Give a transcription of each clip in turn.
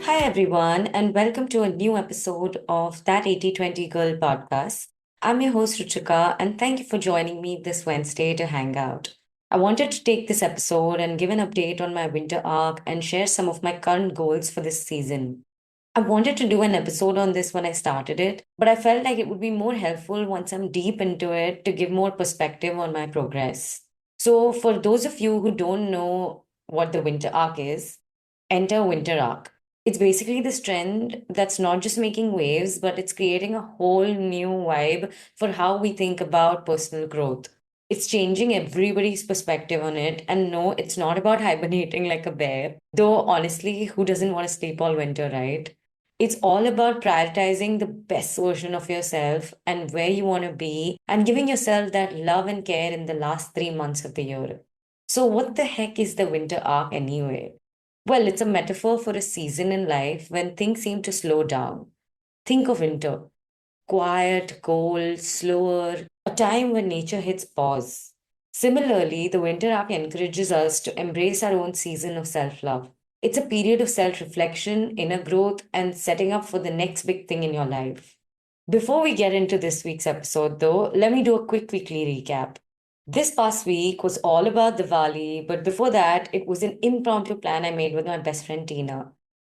Hi, everyone, and welcome to a new episode of That 80/20 Girl podcast. I'm your host, Ruchika, and thank you for joining me this Wednesday to hang out. I wanted to take this episode and give an update on my winter arc and share some of my current goals for this season. I wanted to do an episode on this when I started it, but I felt like it would be more helpful once I'm deep into it to give more perspective on my progress. So, for those of you who don't know what the winter arc is, enter winter arc. It's basically this trend that's not just making waves, but it's creating a whole new vibe for how we think about personal growth. It's changing everybody's perspective on it. And no, it's not about hibernating like a bear, though honestly, who doesn't want to sleep all winter, right? It's all about prioritizing the best version of yourself and where you want to be and giving yourself that love and care in the last 3 months of the year. So, what the heck is the winter arc anyway? Well, it's a metaphor for a season in life when things seem to slow down. Think of winter: quiet, cold, slower, a time when nature hits pause. Similarly, the winter arc encourages us to embrace our own season of self love. It's a period of self reflection, inner growth, and setting up for the next big thing in your life. Before we get into this week's episode, though, let me do a quick weekly recap. This past week was all about Diwali, but before that, it was an impromptu plan I made with my best friend Tina.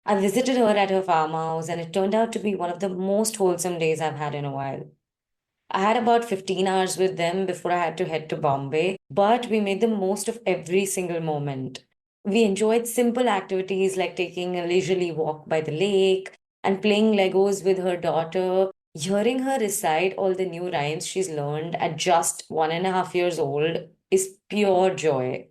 I visited her at her farmhouse, and it turned out to be one of the most wholesome days I've had in a while. I had about 15 hours with them before I had to head to Bombay, but we made the most of every single moment. We enjoyed simple activities like taking a leisurely walk by the lake and playing Legos with her daughter. Hearing her recite all the new rhymes she's learned at just 1.5 years old is pure joy.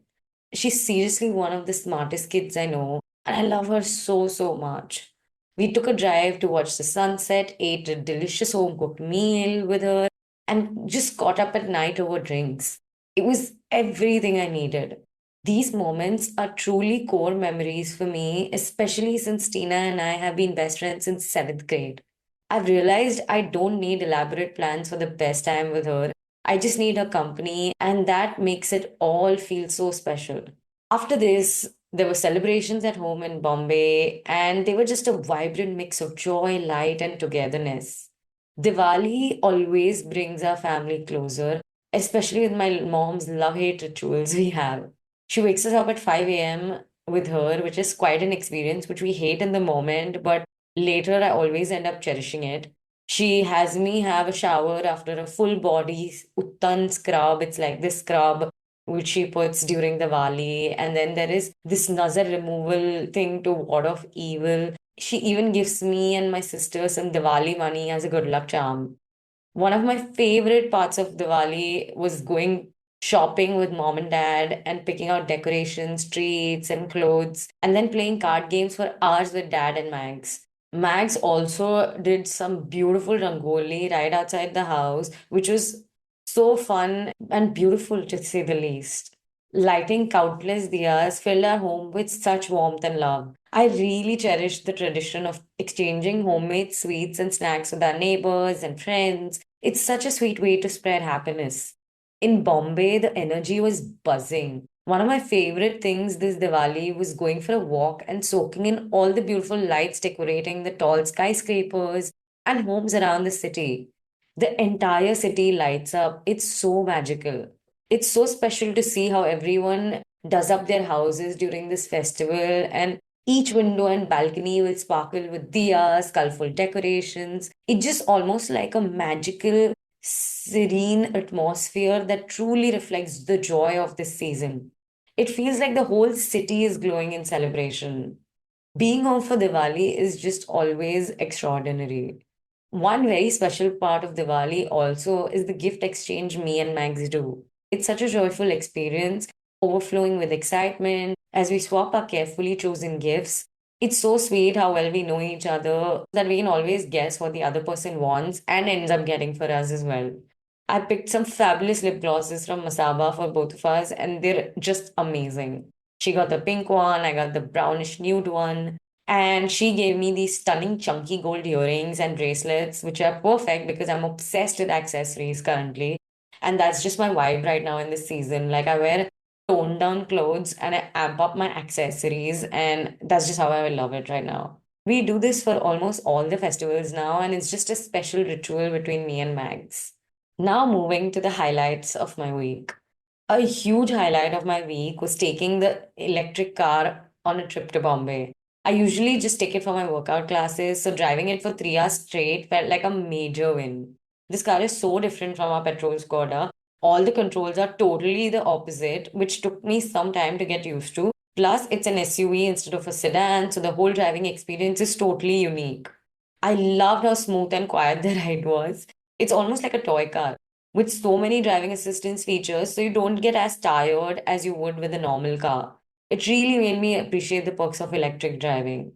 She's seriously one of the smartest kids I know, and I love her so, so much. We took a drive to watch the sunset, ate a delicious home cooked meal with her, and just caught up at night over drinks. It was everything I needed. These moments are truly core memories for me, especially since Tina and I have been best friends since seventh grade. I've realized I don't need elaborate plans for the best time with her. I just need her company, and that makes it all feel so special. After this, there were celebrations at home in Bombay, and they were just a vibrant mix of joy, light, and togetherness. Diwali always brings our family closer, especially with my mom's love hate rituals we have. She wakes us up at 5 a.m. with her, which is quite an experience, which we hate in the moment, but later I always end up cherishing it. She has me have a shower after a full body uttan scrub. It's like this scrub which she puts during Diwali. And then there is this nazar removal thing to ward off evil. She even gives me and my sister some Diwali money as a good luck charm. One of my favorite parts of Diwali was going shopping with mom and dad and picking out decorations, treats, and clothes, and then playing card games for hours with dad and Mags. Mags also did some beautiful rangoli right outside the house, which was so fun and beautiful to say the least. Lighting countless diyas filled our home with such warmth and love. I really cherish the tradition of exchanging homemade sweets and snacks with our neighbors and friends. It's such a sweet way to spread happiness. In Bombay, the energy was buzzing. One of my favorite things this Diwali was going for a walk and soaking in all the beautiful lights decorating the tall skyscrapers and homes around the city. The entire city lights up. It's so magical. It's so special to see how everyone does up their houses during this festival, and each window and balcony will sparkle with diyas, colorful decorations. It's just almost like a magical, serene atmosphere that truly reflects the joy of this season. It feels like the whole city is glowing in celebration. Being home for Diwali is just always extraordinary. One very special part of Diwali also is the gift exchange me and Max do. It's such a joyful experience, overflowing with excitement as we swap our carefully chosen gifts. It's so sweet how well we know each other that we can always guess what the other person wants and ends up getting for us as well. I picked some fabulous lip glosses from Masaba for both of us, and they're just amazing. She got the pink one, I got the brownish nude one. And she gave me these stunning chunky gold earrings and bracelets, which are perfect because I'm obsessed with accessories currently. And that's just my vibe right now in this season. Like I wear toned down clothes and I amp up my accessories, and that's just how I love it right now. We do this for almost all the festivals now, and it's just a special ritual between me and Mags. Now, moving to the highlights of my week. A huge highlight of my week was taking the electric car on a trip to Bombay. I usually just take it for my workout classes, so driving it for 3 hours straight felt like a major win. This car is so different from our petrol Skoda. All the controls are totally the opposite, which took me some time to get used to. Plus, it's an SUV instead of a sedan, so the whole driving experience is totally unique. I loved how smooth and quiet the ride was. It's almost like a toy car with so many driving assistance features, so you don't get as tired as you would with a normal car. It really made me appreciate the perks of electric driving.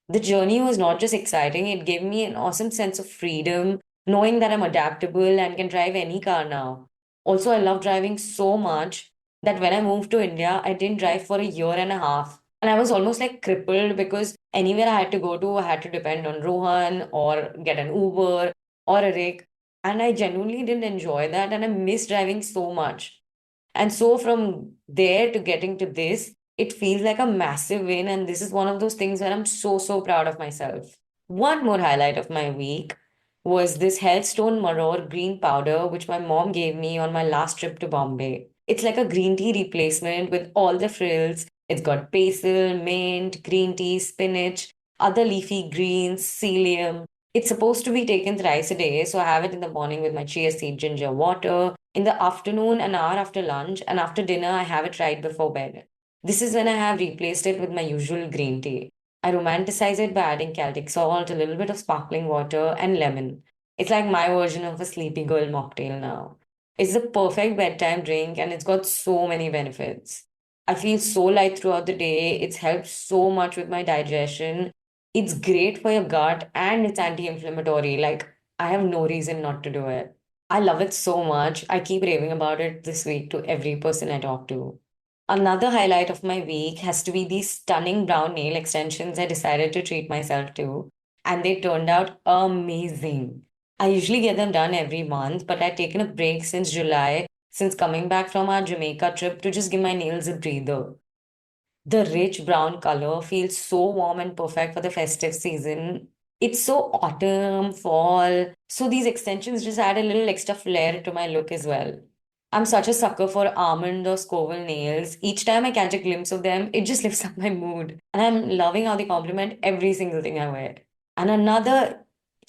The journey was not just exciting, it gave me an awesome sense of freedom, knowing that I'm adaptable and can drive any car now. Also, I love driving so much that when I moved to India, I didn't drive for a year and a half. And I was almost like crippled because anywhere I had to go to, I had to depend on Rohan or get an Uber or a rig. And I genuinely didn't enjoy that. And I miss driving so much. And so from there to getting to this, it feels like a massive win. And this is one of those things where I'm so, so proud of myself. One more highlight of my week was this Healthstone Maror green powder, which my mom gave me on my last trip to Bombay. It's like a green tea replacement with all the frills. It's got basil, mint, green tea, spinach, other leafy greens, psyllium. It's supposed to be taken thrice a day, so I have it in the morning with my chia seed ginger water, in the afternoon, an hour after lunch, and after dinner, I have it right before bed. This is when I have replaced it with my usual green tea. I romanticize it by adding Celtic salt, a little bit of sparkling water, and lemon. It's like my version of a sleepy girl mocktail now. It's the perfect bedtime drink and it's got so many benefits. I feel so light throughout the day. It's helped so much with my digestion. It's great for your gut and it's anti inflammatory. Like, I have no reason not to do it. I love it so much. I keep raving about it this week to every person I talk to. Another highlight of my week has to be these stunning brown nail extensions I decided to treat myself to, and they turned out amazing. I usually get them done every month, but I've taken a break since July, since coming back from our Jamaica trip to just give my nails a breather. The rich brown color feels so warm and perfect for the festive season. It's so autumn, fall. So these extensions just add a little extra flair to my look as well. I'm such a sucker for almond or Scoville nails. Each time I catch a glimpse of them, it just lifts up my mood. And I'm loving how they complement every single thing I wear. And another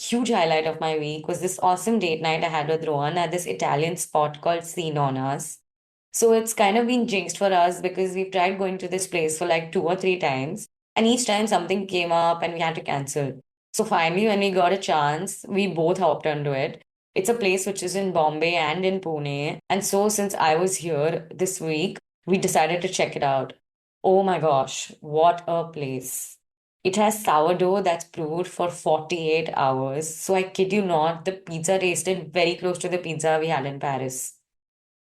huge highlight of my week was this awesome date night I had with Rohan at this Italian spot called Sinona's. So it's kind of been jinxed for us because we've tried going to this place for like 2 or 3 times, and each time something came up and we had to cancel. So finally, when we got a chance, we both hopped onto it. It's a place which is in Bombay and in Pune. And so since I was here this week, we decided to check it out. Oh my gosh, what a place. It has sourdough that's brewed for 48 hours. So I kid you not, the pizza tasted very close to the pizza we had in Paris.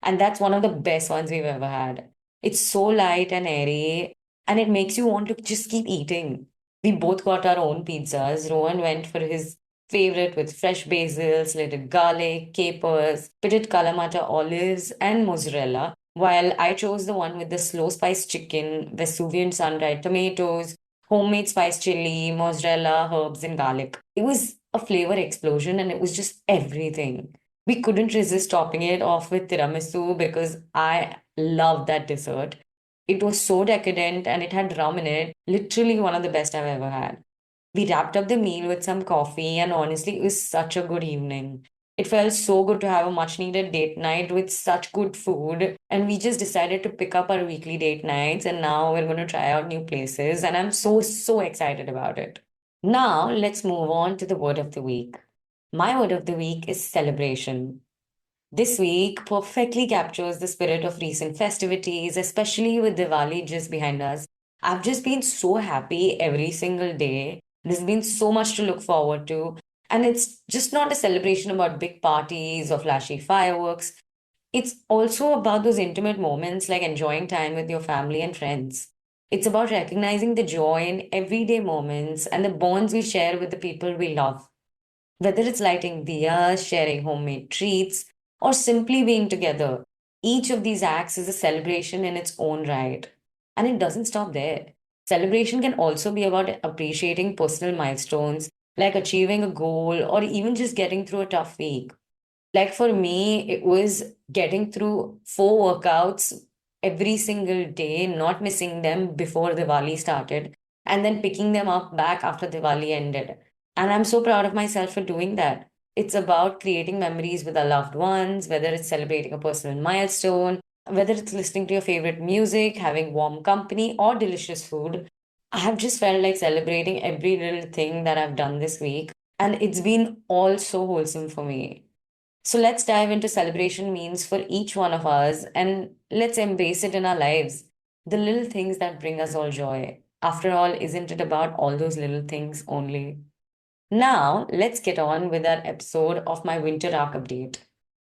And that's one of the best ones we've ever had. It's so light and airy, and it makes you want to just keep eating. We both got our own pizzas. Rowan went for his favorite with fresh basil, slated garlic, capers, pitted Kalamata olives, and mozzarella, while I chose the one with the slow spice chicken, Vesuvian sun-dried tomatoes, homemade spice chili, mozzarella, herbs, and garlic. It was a flavor explosion, and it was just everything. We couldn't resist topping it off with tiramisu because I love that dessert. It was so decadent and it had rum in it, literally one of the best I've ever had. We wrapped up the meal with some coffee, and honestly, it was such a good evening. It felt so good to have a much needed date night with such good food. And we just decided to pick up our weekly date nights, and now we're going to try out new places. And I'm so, so excited about it. Now, let's move on to the word of the week. My word of the week is celebration. This week perfectly captures the spirit of recent festivities, especially with Diwali just behind us. I've just been so happy every single day. There's been so much to look forward to. And it's just not a celebration about big parties or flashy fireworks. It's also about those intimate moments like enjoying time with your family and friends. It's about recognizing the joy in everyday moments and the bonds we share with the people we love. Whether it's lighting diyas, sharing homemade treats, or simply being together, each of these acts is a celebration in its own right. And it doesn't stop there. Celebration can also be about appreciating personal milestones, like achieving a goal or even just getting through a tough week. Like for me, it was getting through 4 workouts every single day, not missing them before Diwali started, and then picking them up back after Diwali ended. And I'm so proud of myself for doing that. It's about creating memories with our loved ones, whether it's celebrating a personal milestone, whether it's listening to your favorite music, having warm company, or delicious food. I have just felt like celebrating every little thing that I've done this week, and it's been all so wholesome for me. So let's dive into celebration means for each one of us and let's embrace it in our lives. The little things that bring us all joy. After all, isn't it about all those little things only? Now, let's get on with our episode of my winter arc update.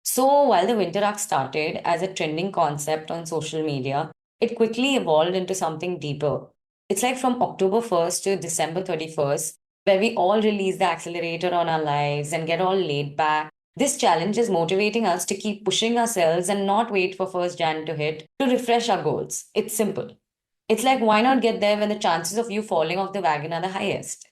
So, while the winter arc started as a trending concept on social media, it quickly evolved into something deeper. It's like from October 1st to December 31st, where we all release the accelerator on our lives and get all laid back. This challenge is motivating us to keep pushing ourselves and not wait for 1st Jan to hit to refresh our goals. It's simple. It's like, why not get there when the chances of you falling off the wagon are the highest?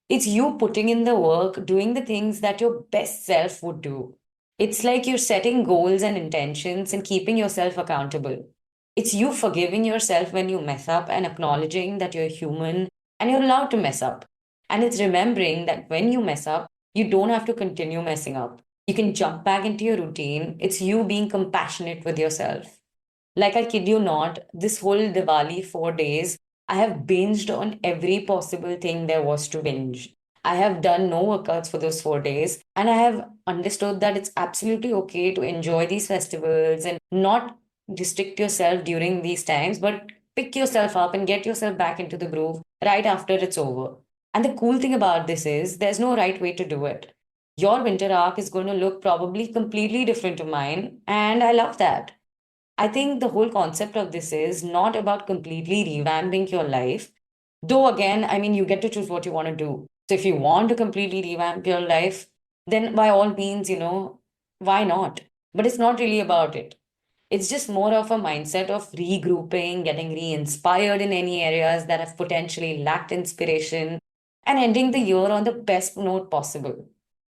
It's you putting in the work, doing the things that your best self would do. It's like you're setting goals and intentions and keeping yourself accountable. It's you forgiving yourself when you mess up and acknowledging that you're human and you're allowed to mess up. And it's remembering that when you mess up, you don't have to continue messing up. You can jump back into your routine. It's you being compassionate with yourself. Like, I kid you not, this whole Diwali 4 days, I have binged on every possible thing there was to binge. I have done no workouts for those 4 days, and I have understood that it's absolutely okay to enjoy these festivals and not restrict yourself during these times, but pick yourself up and get yourself back into the groove right after it's over. And the cool thing about this is there's no right way to do it. Your winter arc is going to look probably completely different to mine, and I love that. I think the whole concept of this is not about completely revamping your life. Though, again, I mean, you get to choose what you want to do. So, if you want to completely revamp your life, then by all means, why not? But it's not really about it. It's just more of a mindset of regrouping, getting re inspired in any areas that have potentially lacked inspiration, and ending the year on the best note possible.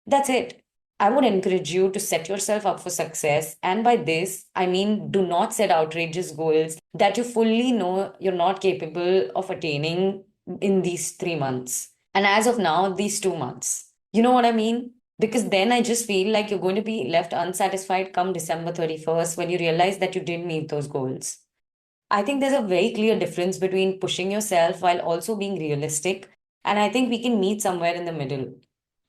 That's it. I would encourage you to set yourself up for success. And by this, I mean, do not set outrageous goals that you fully know you're not capable of attaining in these 3 months. And as of now, these 2 months. You know what I mean? Because then I just feel like you're going to be left unsatisfied come December 31st when you realize that you didn't meet those goals. I think there's a very clear difference between pushing yourself while also being realistic. And I think we can meet somewhere in the middle.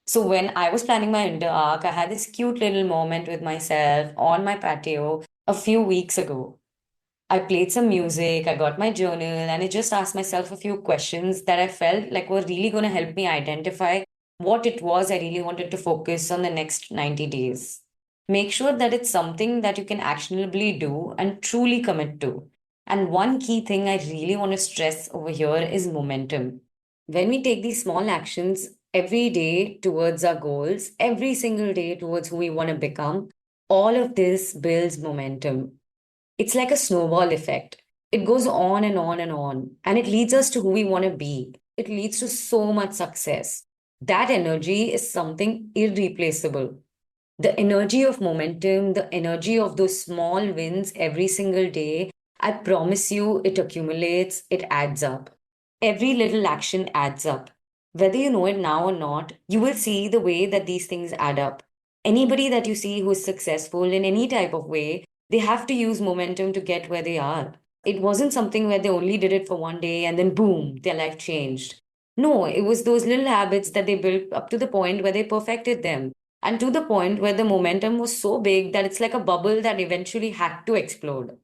So when I was planning my winter arc, I had this cute little moment with myself on my patio a few weeks ago. I played some music, I got my journal, and I just asked myself a few questions that I felt like were really going to help me identify what it was I really wanted to focus on the next 90 days. Make sure that it's something that you can actionably do and truly commit to. And one key thing I really want to stress over here is momentum. When we take these small actions every day towards our goals, every single day towards who we want to become, all of this builds momentum. It's like a snowball effect. It goes on and on and on, and it leads us to who we want to be. It leads to so much success. That energy is something irreplaceable. The energy of momentum, the energy of those small wins every single day, I promise you, it accumulates, it adds up. Every little action adds up. Whether you know it now or not, you will see the way that these things add up. Anybody that you see who is successful in any type of way, they have to use momentum to get where they are. It wasn't something where they only did it for one day and then boom, their life changed. No, it was those little habits that they built up to the point where they perfected them. And to the point where the momentum was so big that it's like a bubble that eventually had to explode.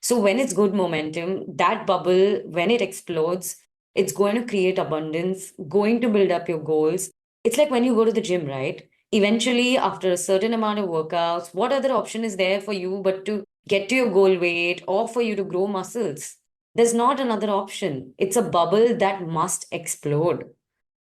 So when it's good momentum, that bubble, when it explodes, it's going to create abundance, going to build up your goals. It's like when you go to the gym, right? Eventually, after a certain amount of workouts, what other option is there for you but to get to your goal weight or for you to grow muscles? There's not another option. It's a bubble that must explode.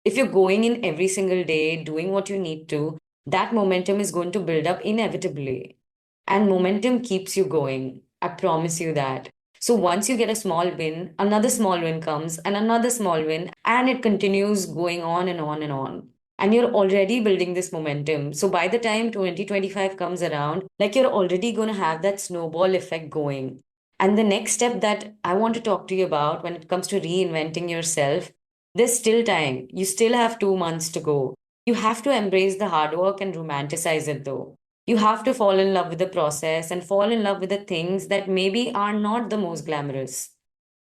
If you're going in every single day, doing what you need to, that momentum is going to build up inevitably. And momentum keeps you going. I promise you that. So once you get a small win, another small win comes and another small win, and it continues going on and on and on. And you're already building this momentum. So by the time 2025 comes around, like you're already going to have that snowball effect going. And the next step that I want to talk to you about when it comes to reinventing yourself, there's still time. You still have 2 months to go. You have to embrace the hard work and romanticize it though. You have to fall in love with the process and fall in love with the things that maybe are not the most glamorous.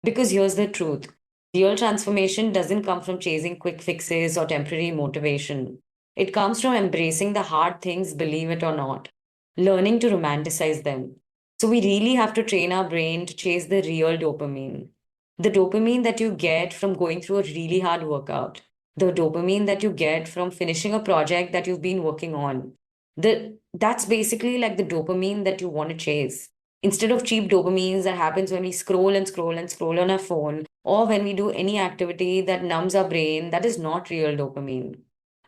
Because here's the truth, real transformation doesn't come from chasing quick fixes or temporary motivation. It comes from embracing the hard things, believe it or not, learning to romanticize them. So, we really have to train our brain to chase the real dopamine. The dopamine that you get from going through a really hard workout, the dopamine that you get from finishing a project that you've been working on. That's basically like the dopamine that you want to chase instead of cheap dopamines that happens when we scroll and scroll and scroll on our phone or when we do any activity that numbs our brain. That is not real dopamine.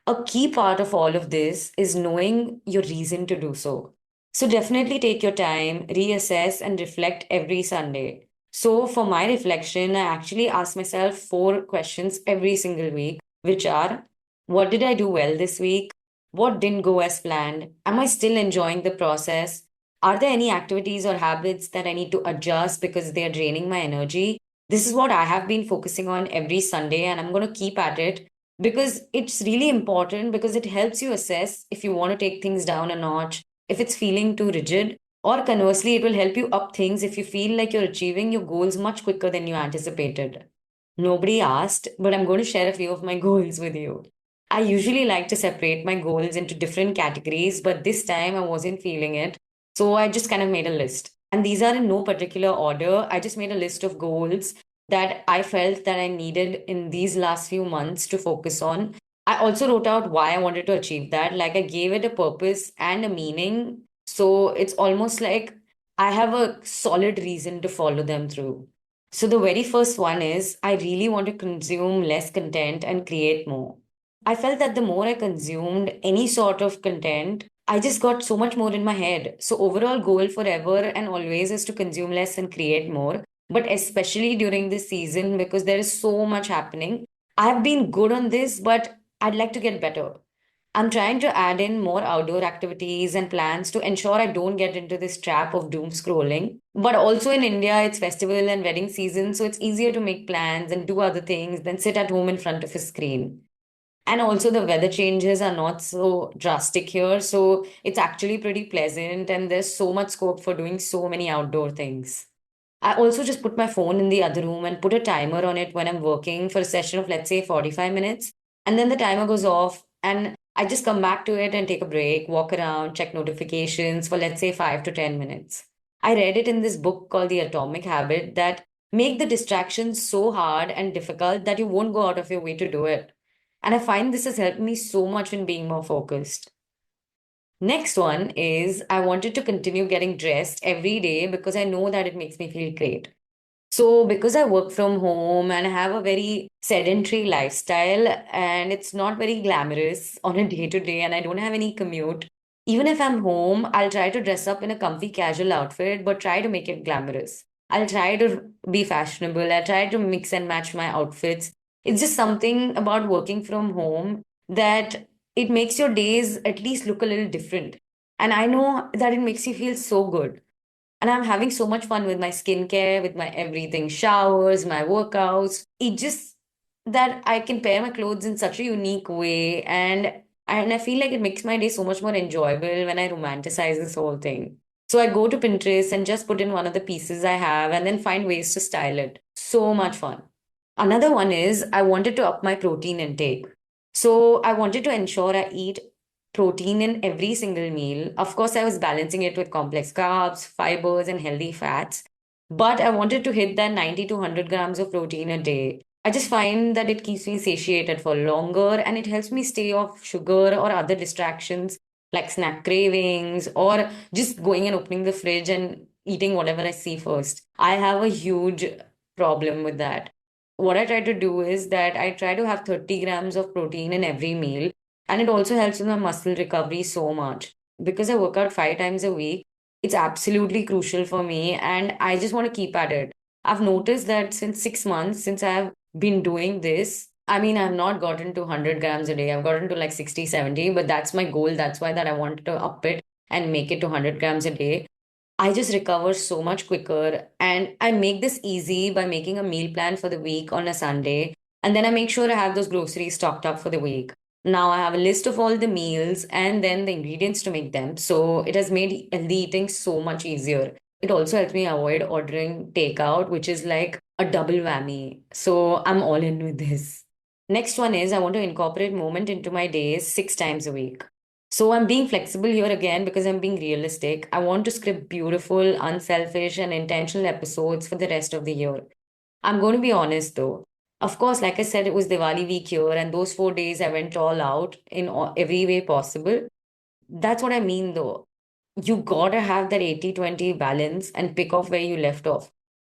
A key part of all of this is knowing your reason to do so. So definitely take your time, reassess, and reflect every Sunday. So for my reflection, I actually ask myself 4 questions every single week, which are: what did I do well this week? What didn't go as planned? Am I still enjoying the process? Are there any activities or habits that I need to adjust because they are draining my energy? This is what I have been focusing on every Sunday, and I'm going to keep at it because it's really important because it helps you assess if you want to take things down a notch, if it's feeling too rigid, or conversely, it will help you up things if you feel like you're achieving your goals much quicker than you anticipated. Nobody asked, but I'm going to share a few of my goals with you. I usually like to separate my goals into different categories, but this time I wasn't feeling it. So I just kind of made a list. And these are in no particular order. I just made a list of goals that I felt that I needed in these last few months to focus on. I also wrote out why I wanted to achieve that. Like I gave it a purpose and a meaning. So it's almost like I have a solid reason to follow them through. So the very first one is I really want to consume less content and create more. I felt that the more I consumed any sort of content, I just got so much more in my head. So overall goal forever and always is to consume less and create more, but especially during this season because there is so much happening. I've been good on this, but I'd like to get better. I'm trying to add in more outdoor activities and plans to ensure I don't get into this trap of doom scrolling. But also in India, it's festival and wedding season, so it's easier to make plans and do other things than sit at home in front of a screen. And also, the weather changes are not so drastic here. So it's actually pretty pleasant, and there's so much scope for doing so many outdoor things. I also just put my phone in the other room and put a timer on it when I'm working for a session of, let's say, 45 minutes. And then the timer goes off, and I just come back to it and take a break, walk around, check notifications for, let's say, 5 to 10 minutes. I read it in this book called The Atomic Habit that make the distractions so hard and difficult that you won't go out of your way to do it. And I find this has helped me so much in being more focused. Next one is I wanted to continue getting dressed every day because I know that it makes me feel great. So, because I work from home and I have a very sedentary lifestyle and it's not very glamorous on a day to day, and I don't have any commute, even if I'm home, I'll try to dress up in a comfy casual outfit, but try to make it glamorous. I'll try to be fashionable. I try to mix and match my outfits. It's just something about working from home that it makes your days at least look a little different. And I know that it makes you feel so good. And I'm having so much fun with my skincare, with my everything showers, my workouts. It just that I can pair my clothes in such a unique way. And I feel like it makes my day so much more enjoyable when I romanticize this whole thing. So I go to Pinterest and just put in one of the pieces I have and then find ways to style it. So much fun. Another one is I wanted to up my protein intake. So I wanted to ensure I eat protein in every single meal. Of course, I was balancing it with complex carbs, fibers, and healthy fats. But I wanted to hit that 90 to 100 grams of protein a day. I just find that it keeps me satiated for longer and it helps me stay off sugar or other distractions like snack cravings or just going and opening the fridge and eating whatever I see first. I have a huge problem with that. What I try to do is that I try to have 30 grams of protein in every meal. And it also helps with my muscle recovery so much. Because I work out 5 times a week, It's absolutely crucial for me, and I just want to keep at it. I've noticed that since 6 months, since I've been doing this, I mean, I've not gotten to 100 grams a day. I've gotten to like 60, 70, but that's my goal. That's why that I wanted to up it and make it to 100 grams a day. I just recover so much quicker. And I make this easy by making a meal plan for the week on a Sunday. And then I make sure I have those groceries stocked up for the week. Now I have a list of all the meals and then the ingredients to make them. So it has made healthy eating so much easier. It also helps me avoid ordering takeout, which is like a double whammy. So I'm all in with this. Next one is I want to incorporate movement into my days 6 times a week. So I'm being flexible here again because I'm being realistic. I want to script beautiful, unselfish, and intentional episodes for the rest of the year. I'm going to be honest though. Of course, like I said, it was Diwali week here, and those 4 days I went all out in every way possible. That's what I mean though. You gotta have that 80-20 balance and pick off where you left off.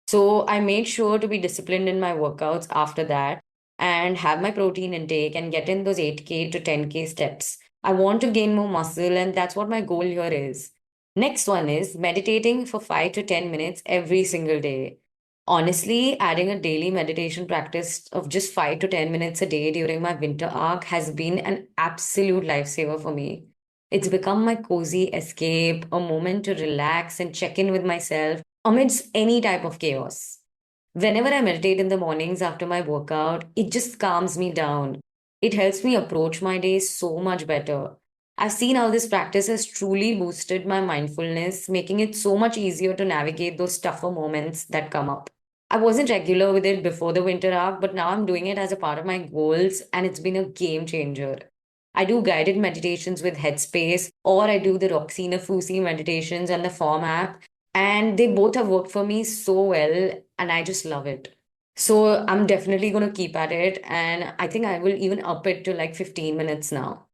So I made sure to be disciplined in my workouts after that and have my protein intake and get in those 8K to 10K steps. I want to gain more muscle, and that's what my goal here is. Next one is meditating for 5 to 10 minutes every single day. Honestly, adding a daily meditation practice of just 5 to 10 minutes a day during my winter arc has been an absolute lifesaver for me. It's become my cozy escape, a moment to relax and check in with myself amidst any type of chaos. Whenever I meditate in the mornings after my workout, it just calms me down. It helps me approach my day so much better. I've seen how this practice has truly boosted my mindfulness, making it so much easier to navigate those tougher moments that come up. I wasn't regular with it before the winter arc, but now I'm doing it as a part of my goals, and it's been a game changer. I do guided meditations with Headspace, or I do the Roxy Nafusi meditations and the Form app, and they both have worked for me so well, and I just love it. So I'm definitely going to keep at it, and I think I will even up it to like 15 minutes now.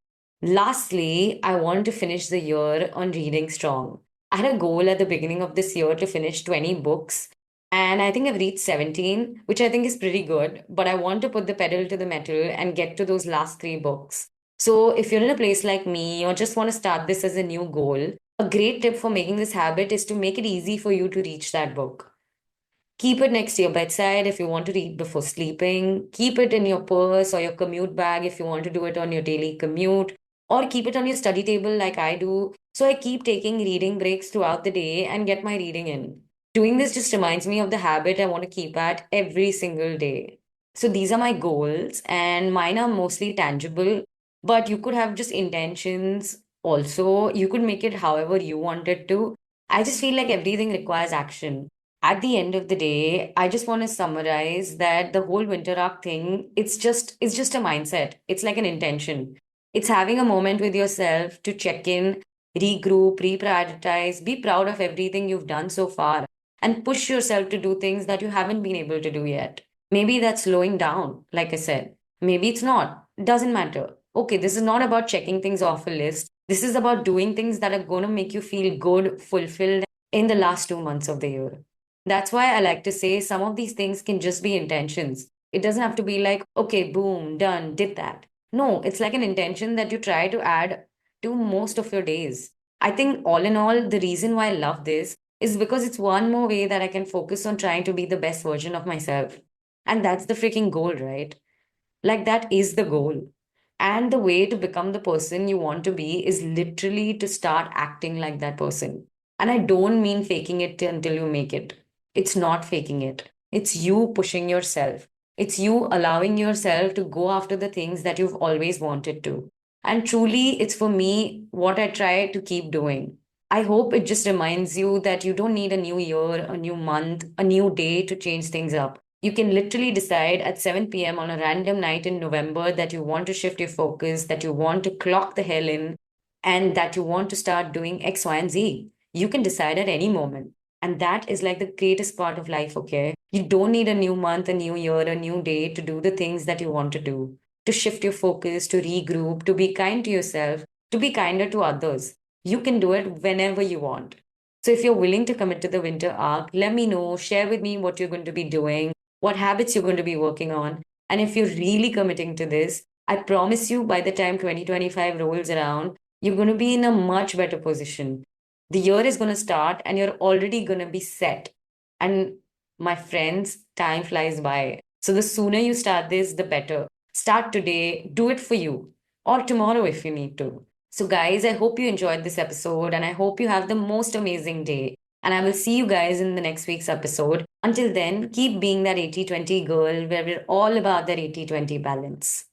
Lastly, I want to finish the year on reading strong. I had a goal at the beginning of this year to finish 20 books, and I think I've reached 17, which I think is pretty good. But I want to put the pedal to the metal and get to those last three books. So if you're in a place like me or just want to start this as a new goal, a great tip for making this habit is to make it easy for you to reach that book. Keep it next to your bedside if you want to read before sleeping. Keep it in your purse or your commute bag if you want to do it on your daily commute. Or keep it on your study table like I do. So I keep taking reading breaks throughout the day and get my reading in. Doing this just reminds me of the habit I want to keep at every single day. So these are my goals, and mine are mostly tangible, but you could have just intentions also. You could make it however you want it to. I just feel like everything requires action. At the end of the day, I just want to summarize that the whole winter arc thing, it's just a mindset. It's like an intention. It's having a moment with yourself to check in, regroup, reprioritize, be proud of everything you've done so far, and push yourself to do things that you haven't been able to do yet. Maybe that's slowing down, like I said. Maybe it's not. Doesn't matter. Okay, this is not about checking things off a list. This is about doing things that are going to make you feel good, fulfilled in the last 2 months of the year. That's why I like to say some of these things can just be intentions. It doesn't have to be like, okay, boom, done, did that. No, it's like an intention that you try to add to most of your days. I think, all in all, the reason why I love this is because it's one more way that I can focus on trying to be the best version of myself. And that's the freaking goal, right? Like, that is the goal. And the way to become the person you want to be is literally to start acting like that person. And I don't mean faking it until you make it. It's not faking it. It's you pushing yourself. It's you allowing yourself to go after the things that you've always wanted to. And truly, it's for me what I try to keep doing. I hope it just reminds you that you don't need a new year, a new month, a new day to change things up. You can literally decide at 7 p.m. on a random night in November that you want to shift your focus, that you want to clock the hell in, and that you want to start doing X, Y, and Z. You can decide at any moment. And that is like the greatest part of life, okay? You don't need a new month, a new year, a new day to do the things that you want to do, to shift your focus, to regroup, to be kind to yourself, to be kinder to others. You can do it whenever you want. So if you're willing to commit to the winter arc, let me know, share with me what you're going to be doing, what habits you're going to be working on. And if you're really committing to this, I promise you by the time 2025 rolls around, you're going to be in a much better position. The year is going to start and you're already going to be set. And my friends, time flies by. So the sooner you start this, the better. Start today, do it for you, or tomorrow if you need to. So, guys, I hope you enjoyed this episode and I hope you have the most amazing day. And I will see you guys in the next week's episode. Until then, keep being that 80-20 girl where we're all about that 80-20 balance.